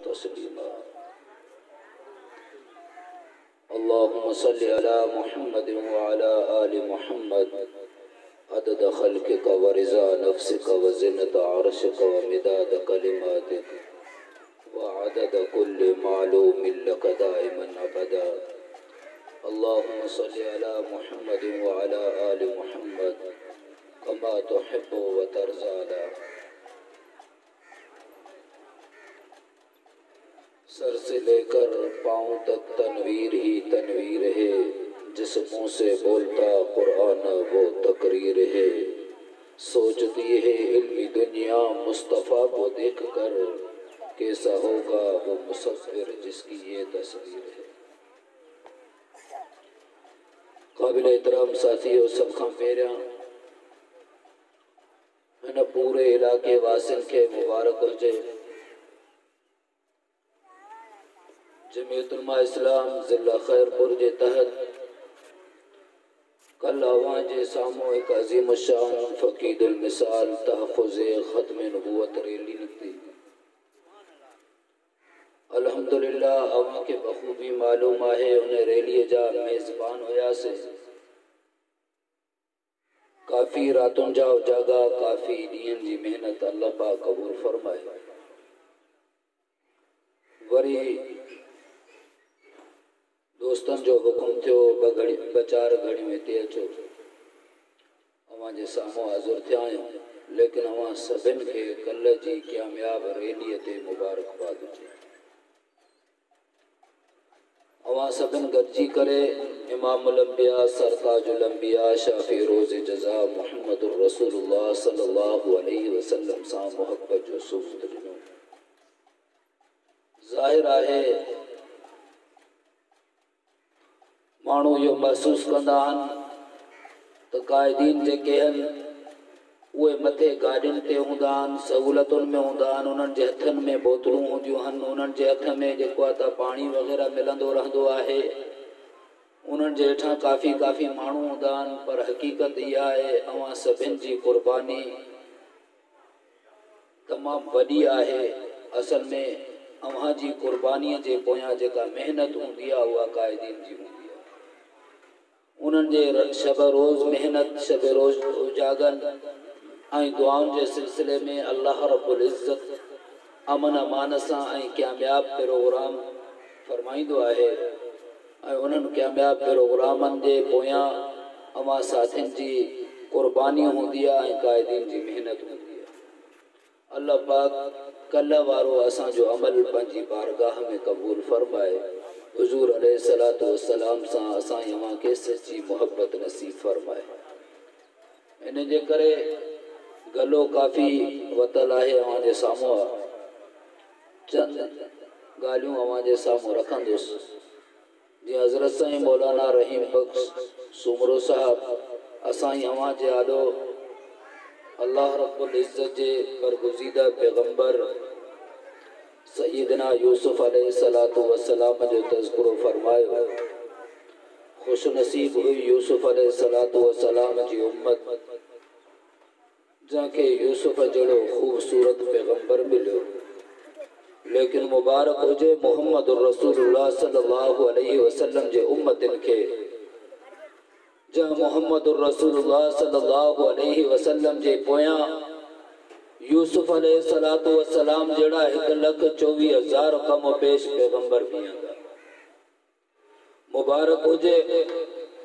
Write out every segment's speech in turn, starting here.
तस्लीमा। अल्लाहुम्मा सल्लि अला मुहम्मद व अला आलि मुहम्मद अदद खल्क़िका व रिज़ा नफ्सिका व ज़िनत अर्शिका व मिदाद कलिमातिका व अदद कुल्लि मालूमिन लका दाइमन अबदा। अल्लाहुम्मा सल्लि अला मुहम्मद व अला आलि मुहम्मद कमा तुहिब्बु व तर्ज़ा। सर से लेकर पाँव तक तनवीर ही तनवीर है, जिस मुँह से बोलता कुरान वो तकरीर है। सोचती है इल्मी दुनिया मुस्तफ़ा को देख कर, कैसा होगा वो मुसव्विर जिसकी ये तस्वीर है। काबिल एहतराम साथियों, सब खां पहिरियां हिन पूरे इलाके वासिन के मुबारक हुजे। जमीयत उलमा इस्लाम ज़िला खैरपुर के तहत कल अवां जे साम्हूं एक अज़ीम शान फ़क़ीदुल मिसाल तहफ़्फ़ुज़े ख़त्म नबूवत रैली निकती। अल्हम्दुलिल्लाह अवां के बख़ूबी मालूम है उन रैली जा मेज़बान हुयासीं। काफ़ी रातुनि जा उजागा, काफ़ी ॾींहंनि जी मेहनत अल्लाह पाक क़बूल फ़रमाए। वरी दोस्तन जो हुक्म थियो ॿ चार घड़ियूं हिते अचो, अवां जे साम्हूं हाज़िर थिया आहियूं। लेकिन अवां सभिनि खे कल्ह जी कामयाब रैलीअ ते मुबारकबाद हुजे। अवां सभिनि गॾिजी करे इमामुल अंबिया सरताजुल अंबिया शाफ़ी रोज़ जज़ा मुहम्मदुर रसूलुल्लाह सल्लल्लाहु अलैहि वसल्लम सां मोहब्बत जो सूफ़ ॾिनो। ज़ाहिर आहे माण्हू इहो महसूस कंदा आहिनि त क़ाइदीन जेके आहिनि उहे मथे गाॾियुनि ते हूंदा आहिनि, सहूलतुनि में हूंदा आहिनि, उन्हनि जे हथनि में बोतलूं हूंदियूं आहिनि, उन्हनि जे हथ में जेको आहे त पाणी वग़ैरह मिलंदो रहंदो आहे, उन्हनि जे हेठां काफ़ी माण्हू हूंदा आहिनि। पर हक़ीक़त इहा आहे अवां सभिनि जी क़ुर्बानी तमामु वॾी आहे। असल में अव्हां जी क़ुर्बानीअ जे पोयां जेका महिनत हूंदी आहे उहा क़ाइदीन जी हूंदी आहे। उन्हनि जे शब रोज़ महिनत, शब रोज़ उजागन ऐं दुआउनि जे सिलसिले में अल्लाह रब्बुल इज़्ज़त अमन अमान सां ऐं कामयाब प्रोग्राम फरमाईंदो आहे। ऐं उन्हनि कामयाब प्रोग्रामनि जे पोयां अवां साथियुनि जी क़ुर्बानी हूंदी आहे ऐं क़ाइदीन जी महिनत हूंदी आहे। अल्लाह पाक कल्ह वारो असांजो अमल पंहिंजी बारगाह में क़बूल फरमाए। हुज़ूर अलैहिस्सलातु वस्सलाम सां असां अवां खे सच्ची मोहब्बत नसीब फरमाए। इन जे करे गलो काफ़ी वतल आहे अवां जे साम्हूं। चंद ॻाल्हियूं अवां जे साम्हूं रखंदुसि। जीअं हज़रत साईं मौलाना रहीम बख्श सुमरो साहब असां अवां जे आॾो अल्लाह रब्बुल इज़्ज़त जे बरगुज़ीदा पैगंबर सय्यदना यूसुफ अलैहिस्सलातु वस्सलाम जो तज़किरो फरमायो। खुश नसीब हुई यूसुफ अलैहिस्सलातु वस्सलाम जी उम्मत जंहिंखे यूसुफ जहिड़ो ख़ूबसूरत पैगंबर मिलियो। लेकिन मुबारक हुजे मुहम्मदुर रसूलुल्लाह सल्लल्लाहु अलैहि वसल्लम जे उम्मतिन खे, जंहिं मुहम्मदुर रसूलुल्लाह सल्लल्लाहु अलैहि वसल्लम जे पोयां यूसुफ अलैहिस्सलातु वस्सलाम जहिड़ा 1,24,000 कम पेश पैगंबर भी आंदा। मुबारक हुजे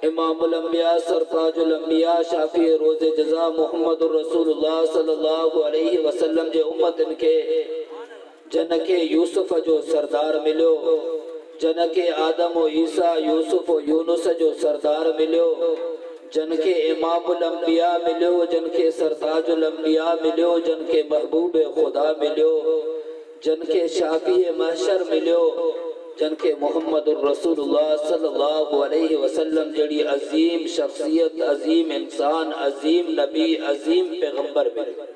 इमामुल अंबिया सरताजुल अंबिया शाफ़ी रोज़े जज़ा मुहम्मदुर रसूलुल्लाह सल्लल्लाहु अलैहि वसल्लम जे उम्मतिन के, जन के यूसुफ जो सरदार मिलियो, जन के आदम व ईसा यूसुफ व यूनुस जो सरदार मिलियो, जन के इमामुल अंबिया मिलियो, जन के सरताजुल अंबिया मिलियो, जन के महबूब खुदा मिलियो, जन के शाफ़ी महशर मिलियो, जन के मुहम्मदुर रसूलुल्लाह सल्लल्लाहु अलैहि वसल्लम जड़ी अजीम शख्सियत, अजीम इंसान, अजीम नबी, अजीम पैगंबर मिलियो।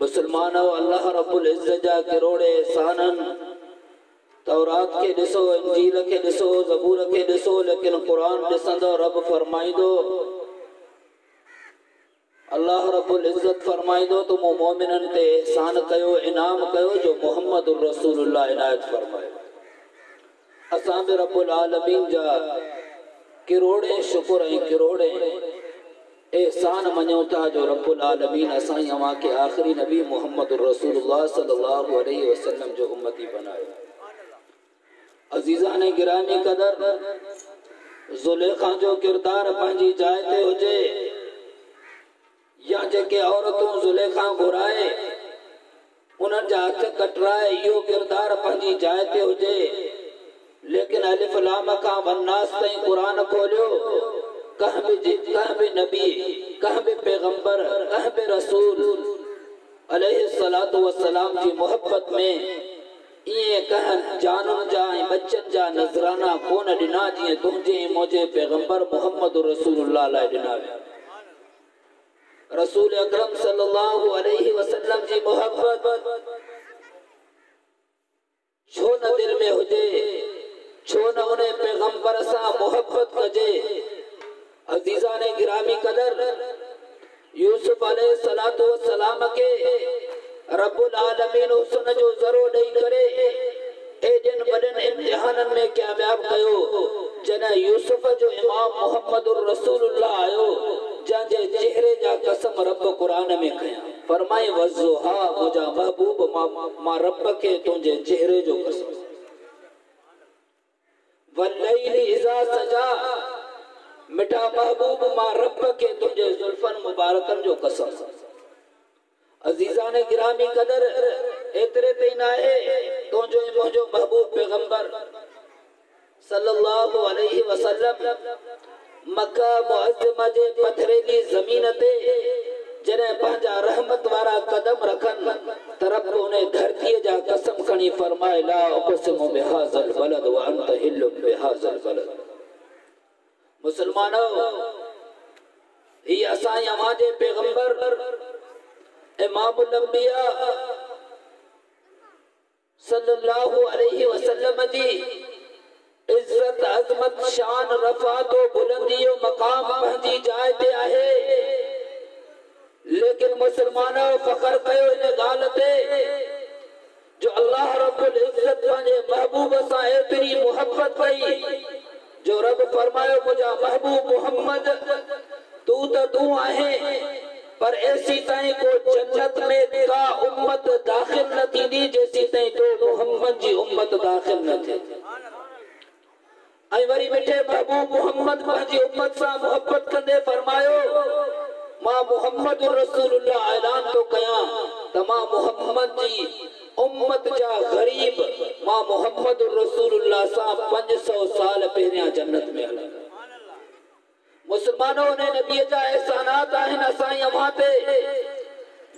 मुसलमान अल्लाह रब्बुल इज़्ज़त जा करोड़े एहसाननि। तौरात के ॾिसो, इंजील के ॾिसो, ज़बूर के ॾिसो, लेकिन कुरान ॾिसंदो रब फरमाईंदो अल्लाह रब्बुल इज्जत फरमाइंदो तो मो मोमिनन ते एहसान कयो इनाम कयो जो मुहम्मदुर रसूलुल्लाह इनायत फरमायो। असां बि रब्बुल आलमीन जा किरोड़े शुक्र ऐं किरोड़े एहसान मञूं था जो रब्बुल आलमीन असां अवां के आखिरी नबी मुहम्मदुर रसूलुल्लाह सल्लल्लाहु अलैहि वसल्लम जो उम्मती बनायो। अजीज़ान गिरामी कदर, ज़ुलेखा जो किरदार पंहिंजी जाइ ते हुजे या जेके औरतूं ज़ुलेखा घुराए उन्हनि जा हथ कटराए, इहो किरदार पंहिंजी जाइ ते हुजे, लेकिन अलिफ लाम खां वन्नास ताईं क़ुरान खोलियो, कह भी नबी, कह भी पैगंबर, कह भी रसूल अलैहि सलातु वस्सलाम जी मोहब्बत में इए कह जानन जा बच्चन जा नजराना कोन ॾिना जीअं तुंहिंजे मुंहिंजे पैगंबर मुहम्मद रसूलुल्लाह लाइ ॾिना विया। रसूल अकरम सल्लल्लाहु अलैहि वसल्लम जी मोहब्बत छो न दिल में हुजे, छो न उन पैगंबर सां मोहब्बत कजे। अजीज़ान गिरामी कदर, यूसुफ अलैहि सलातु वस्सलाम के रब्बुल आलमीन हुस्न जो ज़रो ॾेई करे एॾनि वॾनि इम्तिहाननि में कामयाब कयो। जॾहिं यूसुफ जो इमाम मुहम्मदुर रसूलुल्लाह आयो, जंहिंजे चेहरे जा कसम रब क़ुरान में कया, फरमाए वज़ुहा, मुंहिंजा महबूब मां रब के तुंहिंजे चेहरे जो कसम, वल्लैलि इज़ा सजा, मिठा महबूब मां रब के तुंहिंजे ज़ुल्फन मुबारकन जो कसम। अजीज़ान गिरामी कदर, एतिरे ते न आहे तुंहिंजो ऐं मुंहिंजो महबूब पैगंबर सल्लल्लाहु अलैहि वसल्लम मक्का मुअज़्ज़मा जे पथरेली ज़मीन ते जॾहिं पंहिंजा रहमत वारा कदम रखनि त रब उन धरतीअ जा कसम खणी फरमाए, ला उक़सिमु बिहाज़ल बलद व अंत हिल्लु बिहाज़ल बलद। मुसलमानो, ही असां अवां जे पैगंबर इमामुल अंबिया सल्लल्लाहु अलैहि वसल्लम जी इज्जत अजमत शान रफ़ात और बुलंदी और मकाम पंहिंजी जाइ ते आहे। लेकिन मुसलमानों फख्र कयो इन ॻाल्हि ते जो अल्लाह रब्बुल इज्जत पंहिंजे महबूब सां एतिरी मोहब्बत कई जो रब फरमायो, मुंहिंजा महबूब मोहम्मद तू आहे, पर ऐसी ताईं को जन्नत में का उम्मत दाखिल न थींदी जेसी ताईं तो मोहम्मद जी उम्मत दाखिल न थे। ऐं वरी मिठे महबूब मोहम्मद पंहिंजी उम्मत सां मोहब्बत कंदे फरमायो, मां मुहम्मद रसूलुल्लाह ऐलान तो कयां त मां मोहम्मद जी उम्मत जा गरीब, मां मोहम्मद रसूलुल्लाह सां 500 साल पहिरियां जन्नत में हलंदा। मुसलमानों ने नबी जा एहसानात आहिनि असां अवां ते,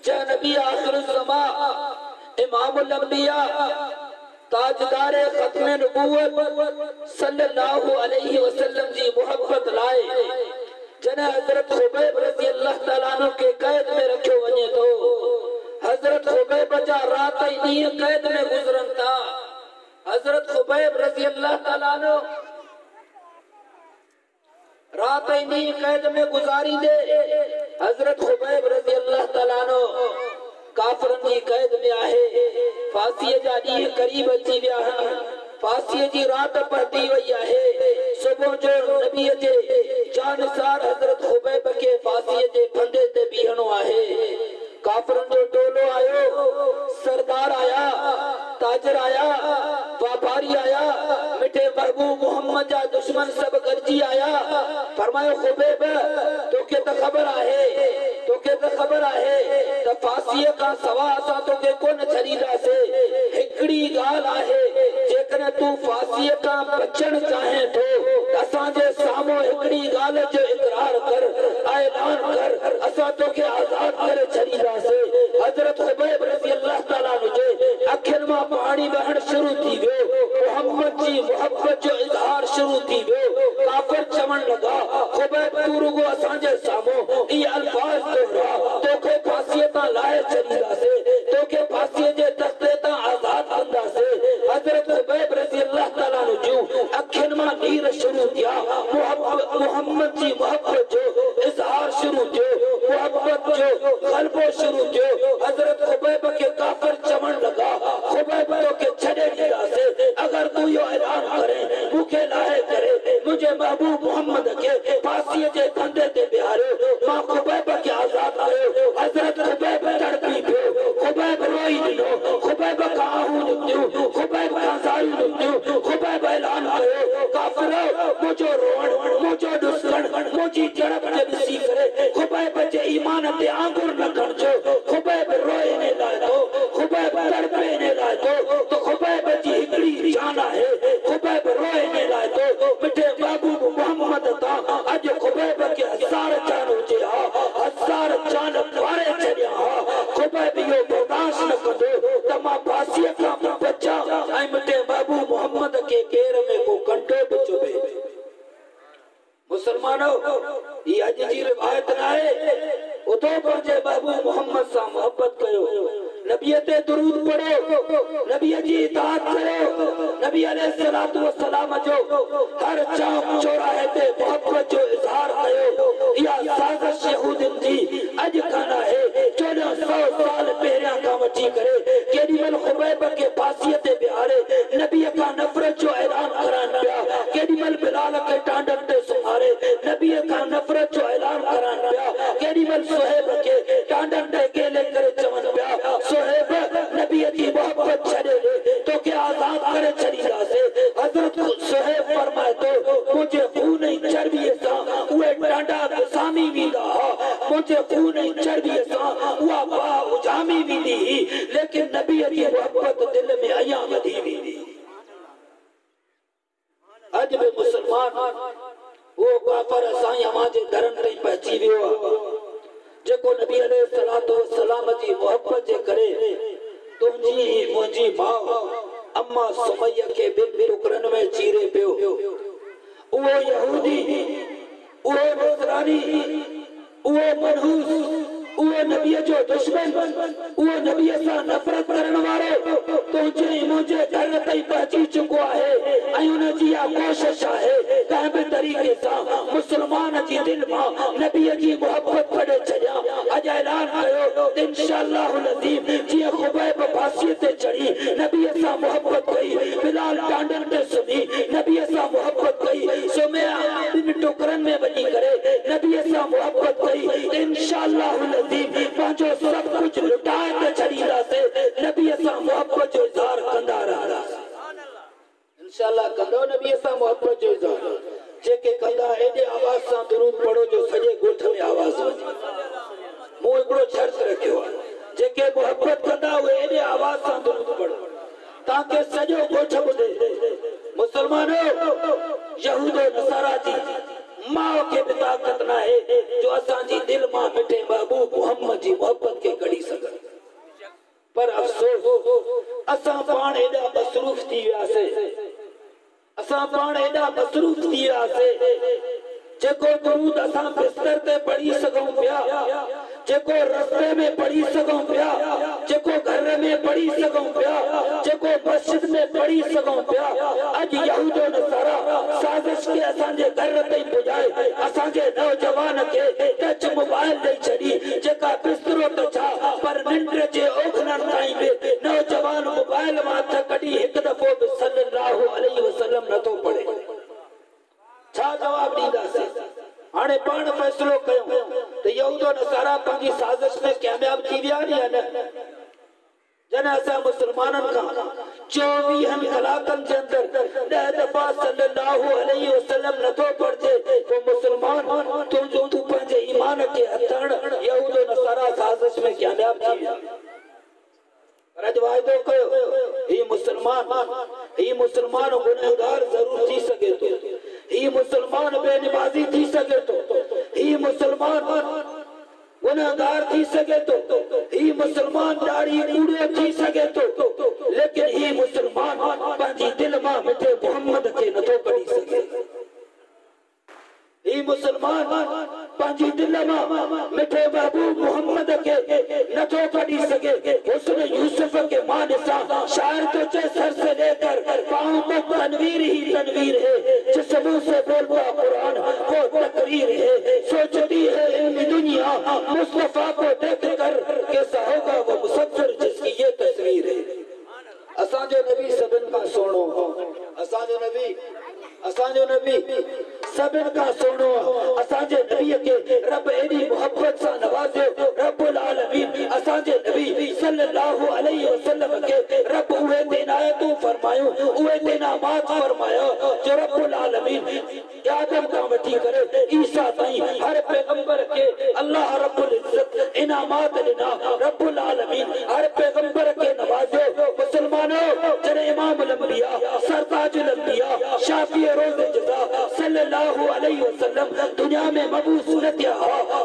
जंहिं नबी आखिर ज़मा इमामुल अंबिया ताजदारे खत्म नबूवत सल्लल्लाहु अलैहि वसल्लम जी मोहब्बत लाए जॾहिं हज़रत खुबैब रज़ी अल्लाह ताला अन्हु के कैद में रखियो वञे तो, हज़रत खुबैब जा रात ऐं ॾींहं कैद में गुज़रनि था। हज़रत खुबैब रज़ी अल्लाह ताला अन्हु रात ऐं ॾींहं कैद में गुज़ारी दे। हज़रत खुबैब रज़ी अल्लाह ताला अन्हु काफ़िरनि जी कैद में आहे, फांसीअ जा ॾींहं क़रीब अची विया आहिनि, फांसीअ जी रात पहुती वई आहे। सुबुह जो नबीअ जे जानसार हज़रत खुबैब के फांसीअ जे फंदे ते बीहणो आहे। काफ़िरनि जो टोलो आयो, सरदार आया, ताजर आया, व्यापारी आया, मिठे महबूब मोहम्मद जा दुश्मन सब गॾिजी आया। फरमायो, खुबैब तोखे त ख़बर आहे, तोखे त ख़बर आहे त फांसीअ खां सवा असां तोखे कोन छॾींदासीं। हिकिड़ी ॻाल्हि आहे, जेकॾहिं तूं फांसीअ खां बचण चाहें थो त असांजे साम्हूं हिकिड़ी ॻाल्हि जो इक़रार कर, ऐलान कर, असां तोखे आज़ाद करे छॾींदासीं। हज़रत खुबैब रज़ी अल्लाह ताला अन्हु जे अखियुनि मां पाणी वहण शुरू थी वियो, मोहम्मद जी मोहब्बत जो इज़हार शुरू थी वियो। काफ़िर चवण लगा, खुबैब तू रुगो असांजे साम्हूं इहे अल्फाज़ दोहरा, तोखे फांसीअ तां लाहे छॾींदासीं, तोखे फांसीअ जे तख़्ते तां आज़ाद कंदासीं। हज़रत खुबैब रज़ी अल्लाह ताला अन्हु जूं अखियुनि मां नीर शुरू थिया, मोहम्मद जी मोहब्बत जो इज़हार शुरू थियो। मोहब्बत खुबैब तो के छड़े ॾींदा से अगर तू यो ऐलान करे मुखे लाहे करे मुझे महबूब मोहम्मद के फांसी जे कंधे ते बिहारियो मां खुबैब के आजाद कयो। हजरत खुबैब तड़पी पियो, खुबैब रोई ॾिनो, खुबैब खां आहूं निकितियूं, खुबैब खां ज़ारू निकितियूं। खुबैब ऐलान कयो काफ़िरो मुझो रोअण मुझो ॾुसण मुझी तड़प ते ॾिसी करे खुबैब जे ईमान ते आंगुर न खणजो। खुबैब रोए ने लाए तो, खुबैब तड़पे ने लाए तो खुबैब जी हिकड़ी जान है। खुबैब रोए ने लाए तो मिठे महबूब मोहम्मद ता अज खुबैब के 1000 जान हुजे हा, 1000 जान वारे छड़िया हा। खुबैब यो बर्दाश्त न कंदो त मां फांसीअ खां बचा ऐं मिठे महबूब मोहम्मद के पेर में को कंटो बि चुभे। मुसलमानो ये अज जी रिवायत न है। उतो पंहिंजे महबूब मोहम्मद सां मोहब्बत कयो, नबी ते दुरूद पढ़ो, नबी जी इताअत कयो, नबी अलैहिस्सलातु वस्सलाम जो हर चौक चौराहे ते मोहब्बत जो इज़हार कयो। इहा साज़िश यहूदिन जी अज खां न है, 1400 साल पहिरियां खां वठी करे केॾीमहिल खुबैब के फांसीअ ते बिहारे नबी खां नफ़रत जो ऐलान कराइण पिया, केॾीमहिल बिलाल खे टांडनि ते सुम्हारे नबी खां नफ़रत जो ऐलान कराइण पिया, केॾीमहिल सुहेब के टांडनि ते गेले करे चवनि पिया सुहेब नबी जी मोहब्बत छॾे ॾे तोखे आज़ाद करे छॾींदासीं। हज़रत सुहेब फरमाए थो मुंहिंजे खून जी चर्बीअ सां उहे टांडा विसामी वेंदा हा, मुंहिंजे खून जी चर्बीअ सां उहा बाह उजामी वेंदी, लेकिन नबी जी मोहब्बत दिल में अञा वधी वेंदी। अज बि मुसलमान वो काफ़िर साईं अवां जे दरनि ताईं पहुची वियो आहे जेको नबी अलैहिस्सलातु वस्सलाम जी मोहब्बत जे करे तुंहिंजी मुंहिंजी माउ अम्मा सुमैया के ॿिनि टुकरनि में चीरे पियो। उहो यहूदी, उहो नसरानी, उहो मनहूस, उहो नबीअ जो दुश्मन, उहो नबीअ सां नफ़रत करण वारो तुंहिंजे मुंहिंजे दर ताईं पहुची चुको आहे ऐं उन जी इहा कोशिश आहे कंहिं बि तरीक़े सां मुसलमान जी दिलि मां नबीअ जी मोहब्बत कढे छॾियां। अॼु ऐलान कयो इंशाअल्लाहुल अज़ीम जीअं खुबैब फांसीअ ते चढ़ी नबीअ सां मोहब्बत कई, बिलाल टांडनि ते सुम्ही नबीअ सां मोहब्बत कई, सुम्हिया ॿिनि टुकरनि में वञी करे नबीअ सां मोहब्बत कई, इंशाअल्लाहुल अज़ीम पंहिंजो सभु कुझु लुटाए ते छॾींदासीं, नबीअ सां मोहब्बत जो इज़हार कंदा रहंदासीं। इंशाअल्लाह कंदो नबीअ सां मोहब्बत जो इज़हार, जेके कंदा एॾे आवाज़ सां दुरूद पढ़ो जो सॼे ॻोठ में आवाज़ वञे। मूं हिकिड़ो शर्त रखियो आहे, जेके मोहब्बत कंदा उहे एॾे आवाज़ सां दुरूद पढ़ो ताकि सॼो ॻोठ ॿुधे। मुसलमानो यहूदो नसारा जी माउ खे बि ताक़त न आहे जो असांजी दिलि मां मिठे महबूब मोहम्मद जी मोहब्बत खे कढी सघनि, पर अफ़सोस असां पाण एॾा मसरूफ़ थी वियासीं, असां पाण एॾा मसरूफ़ थी वियासीं जेको दुरूद असां बिस्तर ते पढ़ी सघूं पिया, जेको रस्ते में पढ़ी सघूं पिया, जेको घर में पढ़ी सघूं पिया, जेको मस्जिद में पढ़ी सघूं पिया, अॼु यहूदो नसारा साज़िश खे असांजे घर ताईं पुॼाए असांजे नौजवान खे टच मोबाइल ॾेई छॾी, जेका बिस्तरो त छा पर निंड जे ओखननि ताईं बि नौजवान मोबाइल मां हथ कढी हिकु दफ़ो बि सल्लल्लाहु अलैहि वसल्लम नथो पढ़े। छा जवाब ॾींदासीं? हाणे पाण फ़ैसिलो कयूं त यहूदो नसारा पंहिंजी साज़िश में कामयाब थी विया या न। जॾहिं असां मुसलमाननि खां 24 कलाकनि जे अंदरि 10 दफ़ा सल्लल्लाहु अलैहि वसल्लम नथो पढ़जे तो मुसलमान तूं पंहिंजे ईमान खे हथण यहूदो नसारा साज़िश में कामयाब थी विया। अॼु वाइदो कयो ही मुसलमान गुनहगार ज़रूर थी सघे थो, ही मुसलमान बेनमाज़ी थी सघे थो, ही मुसलमान गुनहगार थी सघे थो, ही मुसलमान ॾाढी कूड़ो थी सघे थो, लेकिन ही मुसलमान पंहिंजी दिलि मां मिठे मोहम्मद खे नथो कढी सघे। ही मुसलमान पंहिंजी दिलि मां मिठे महबूब मोहम्मद खे नथो कढी सघे। हुस्न यूसुफ के मां ॾिसां शायर तो चए सर से लेकर पांव तक तनवीर ही तनवीर है, जिस मुंह से बोलता कुरान वो तकरीर है, सोचती है इल्मी दुनिया मुस्तफा को देख कर कैसा होगा वो मुसव्विर जिसकी ये तस्वीर है। असां असांजो नबी सभिनि खां सुहिणो असांजो नबी सभिनि खां सुहिणो असांजे नबीअ खे रब एॾी मोहब्बत सां नवाज़ियो रब्बुल आलमीन असांजे नबी सल्लल्लाहु अलैहि वसल्लम खे रब उहे इनायतूं फरमायूं उहे इनामात फरमाया जो रब्बुल आलमीन आदम खां वठी करे ईसा ताईं हर पैगंबर के अल्लाह रब्बुल इज्जत इनामात ॾिना रब्बुल आलमीन हर पैगंबर के नवाज़ियो मुसलमानों जॾहिं इमामुल अंबिया सरताजुल अंबिया शाफी रोज़ जज़ा सल्लल्लाहु अलैहि वसल्लम दुनिया में मबूस न थिया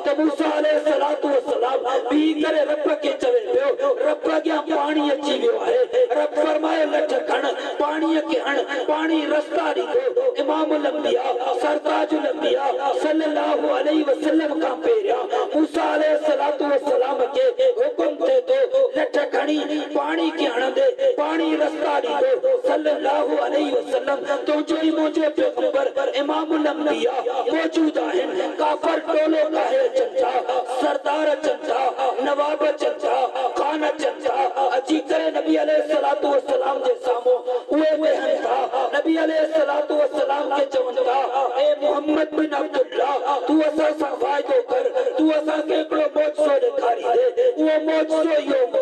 त मूसा अलैहिस्सलातु वस्सलाम बी करे रब के चवे पियो रब अॻियां पाणी अची वियो आहे रब फरमाए लठ खण पाणी के हण पाणी रस्ता ॾींदो इमामुल अंबिया सरताजुल अंबिया सल्लल्लाहु अलैहि वसल्लम खां पहिरियां मूसा अलैहिस्सलातु वस्सलाम के हुकुम थे तो लठ खणी पाणी के हणंदे पाणी रस्ता ॾींदो सल्लल्लाहु अलैहि वसल्लम तुंहिंजो ई मुंहिंजो पैगंबर इमामुल अंबिया मौजूद आहिनि काफर टोलो काहे चंचा सरदार चंचा नवाब चंचा खान चंचा अची करे नबी अलैहिस्सलातु वस्सलाम जे साम्हूं उहे वेहनि था नबी अलैहिस्सलातु वस्सलाम के चवनि था ए मोहम्मद बिन अब्दुल्लाह तू असां सां वाइदो कर तू असांखे हिकिड़ो मौजज़ो ॾेखारी दे उहो मौजज़ो इहो हूंदो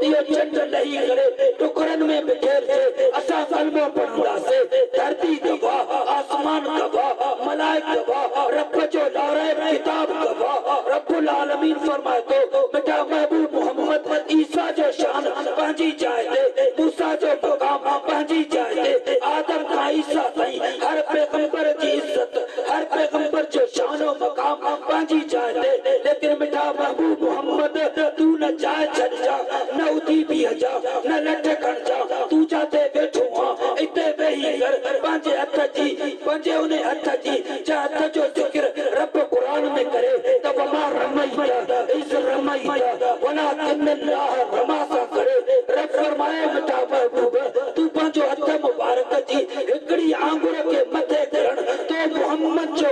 इहो चंड लही करे टुकड़नि में बिखेरजे असां कलमो पढ़ंदासीं धरती गवाह आसमान गवाह मलाइक गवाह रब जो लाराइब किताब गवाह रब्बुल आलमीन फरमाए तो बेटा महबूब मोहम्मद ईसा जो शान पंहिंजी जाइ ते मूसा जो मकाम पंहिंजी जाइ ते आदम खां ईसा ताईं हर पैगंबर जी इज्जत हर पैगंबर जो शान और मकाम पंहिंजी जाइ ते लेकिन बेटा महबूब मोहम्मद तू न जाइ छॾ जा न उथी बीह जा न लठ खण जा तू जाते वेठो आहे इते वेही कर पंहिंजे हथ जी पंहिंजे उन हथ जी जा हथ जो ज़िक्र रब क़ुरान में करे त वमा रमैता इज़ रमैता वलाकिन्नल्लाह रमा सां करे रब फरमाए बेटा महबूब तू पंहिंजो हथ मुबारक जी हिकिड़ी आंगुर के मथे करण तो मोहम्मद जो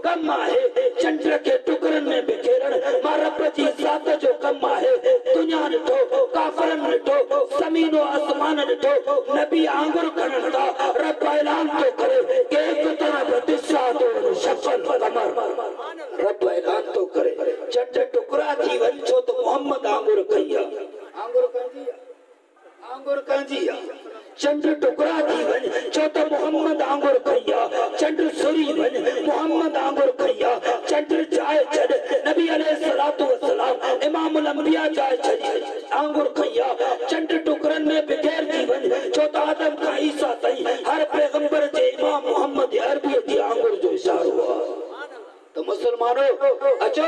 कम आहे चंड के टुकड़नि में बिखेरण मां रब जी ज़ात जो कम आहे दुनिया ॾिठो काफ़रन ॾिठो ज़मीन और आसमान ॾिठो नबी आंगुर खणण था रब ऐलान तो करे के एक तरफ दिशातो शफल कमर रब ऐलान तो करे चंड टुकड़ा थी वञ छो तो मोहम्मद आंगुर खई आंगुर कंजी चंड टुकड़ा थी वञ छो तो मोहम्मद आंगुर खई चंड सुरी वञ मोहम्मद आंगुर खई चंड जाए छॾ नबी अलैहिस्सलातु वस्सलाम इमामुल अंबिया जाए छॾी आंगुर खई चंड टुकड़नि में बिखेर थी वञ छो तो आदम खां ईसा ताईं हर पैगंबर जे इमाम मोहम्मद अरबी जी आंगुर जो इशारो आहे तो मुसलमानों अचो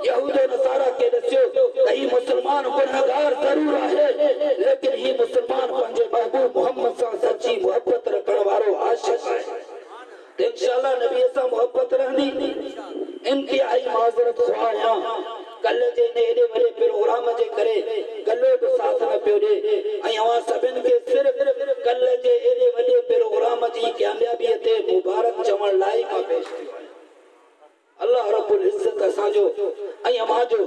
यहूद नसारा के दस्यो कई मुसलमान गुनहगार जरूर है लेकिन ही मुसलमान पंहिंजे महबूब मोहम्मद सां सच्ची मोहब्बत रखण वारो आशिक है तो इंशाअल्लाह नबी सां मोहब्बत रहंदी इंतहाई माज़रत ख़्वाह कल जे ने एडे वॾे प्रोग्राम जे करे गलो बि साथ न पियो ॾे ऐं अवां सभिनि खे सिर्फ़ कल जे एडे वॾे प्रोग्राम जी कामयाबीअ ते मुबारक चवण लाइ मां पेश कयो अल्लाह रब्बुल इज्जत असांजो ऐं अमांजो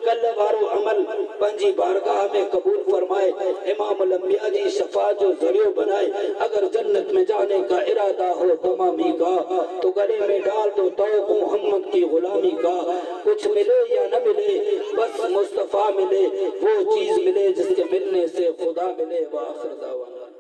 कल वारो अमल पंहिंजी बारगाह में कबूल फरमाए इमामुल अंबिया जी शफाअत जो ज़रियो बनाए अगर जन्नत में जाने का इरादा हो तमामी का तो गले में डाल दो तौब मोहम्मद की गुलामी का कुछ मिले या न मिले बस मुस्तफा मिले वो चीज मिले जिसके मिलने से खुदा मिले। व आखिर दावाना